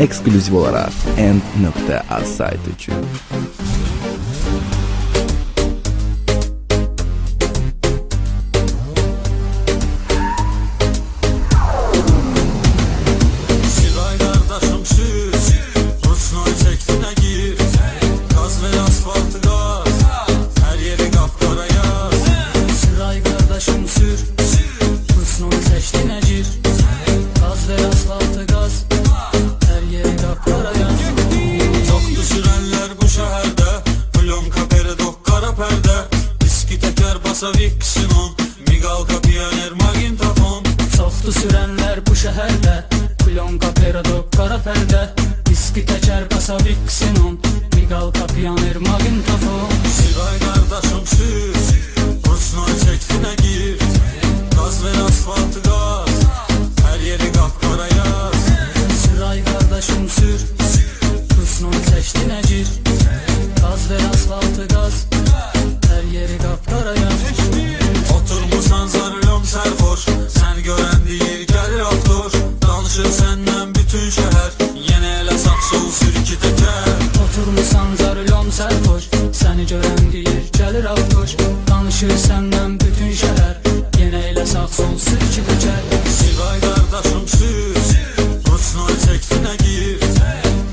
Eksklüziv olarak End.az saytı için. Viksin Migalka, Pioner, Magintafon. Çoxdu sürənlər bu şəhərdə, Plonka, Peradok, qara pərdə, diski təkər basa Viksin Migalka, Pioner, Magintafon. Siray qardaşım sür, Rusnoy çəkdinə gir, Qaz ver asfaltı qaz, hər yeri qapqara yaz. Siray qardaşım sür, Rusnoy çəkdinə gir, Qaz ver asfaltı qaz, hər yeri qapqara yaz. Oturmusan zarılım sərxoş, sən görən deyir gəlir avtoş. Danışır səndən bütün şəhər, yenə elə sağ sol sür iki təkər. Oturmusan zarılım sərxoş, səni görən deyir gəlir avtoş. Danışır səndən bütün şəhər, yenə elə sağ sol sür iki təkər. Siray qardaşım sür, Rusnoy çəkdinə gir,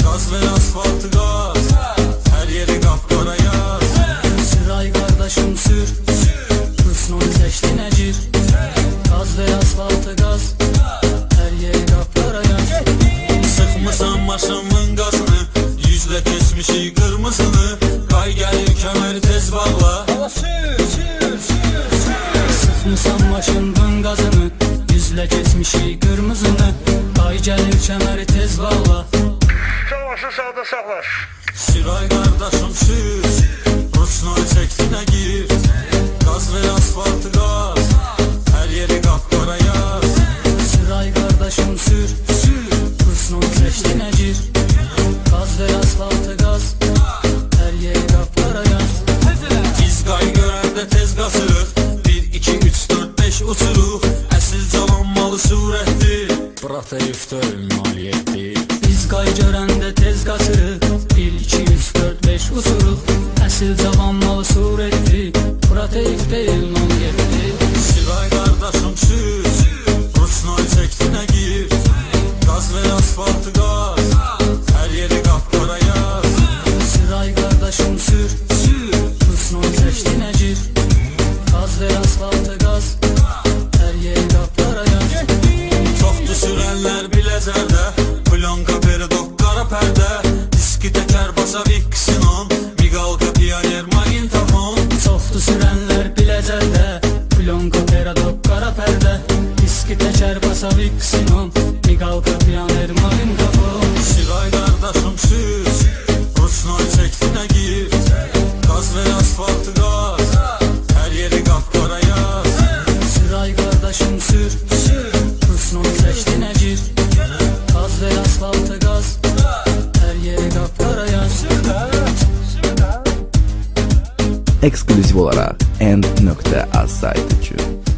Qaz ver asfaltı qaz, hər yeri qapqara yaz. Siray qardaşım sür, Rusnoy çəkdinə gir, Qaz ver asfaltı qaz, hər yeri qapqara yaz. Sıxmısan maşımın qazını, yüzlə kesmişik qırmızını, Qay gəlir kəməri tez bağla. Sıxmısan maşının qazını, yüzlə keçmişik qırmızını, Qay gəlir kəməri tez bağla. Savaşı sağda saxlaş. Siray qardaşım sür, Rusnoy çəkdinə gir, Qaz ver asfaltı qaz, hər yeri qapqara yaz. Siray qardaşım sür, Rusnoy çəkdinə gir, Qaz ver asfaltı qaz, hər yeri qapqara yaz. Biz qay görəndə tez qasırıq, 1, 2, 3, 4, 5 uçuruq, Əsil cavan malı surətdir, Brat Eyftöl maliyyətdir. Biz qay görəndə tez qaçırıq, 1, 2, 3, 4, 5 uçuruq, Əsil cavan malı surətdir, Brat Eyftöl maliyyətdir. Siray qardaşım sür, Rusnoy çəkdinə gir, Qaz ver asfaltı qaz, hər yeri qapqara yaz. Siray qardaşım sür, Rusnoy çəkdinə gir, Qaz ver asfaltı qaz, hər yeri qapqara yaz. Çoxdu sürənlər Biləcərdə, Plonka, Peradok, qara pərdə, diski təkər basa Viksin Migalka, Pioner, Magintafon. Çoxdu sürənlər Biləcərdə, Plonka, Peradok, qara pərdə, diski təkər basa Viksin Migalka, Pioner, Magintafon. Siray qardaşım sür, Rusnoy çəkdinə gir, Qaz ver asfaltı qaz, hər yeri qapqara yaz. Siray qardaşım sür, Rusnoy çəkdinə gir, Qaz ver asfaltı qaz, hər yeri qapqara yaz. Eksklüziv olarak End.az saytı için.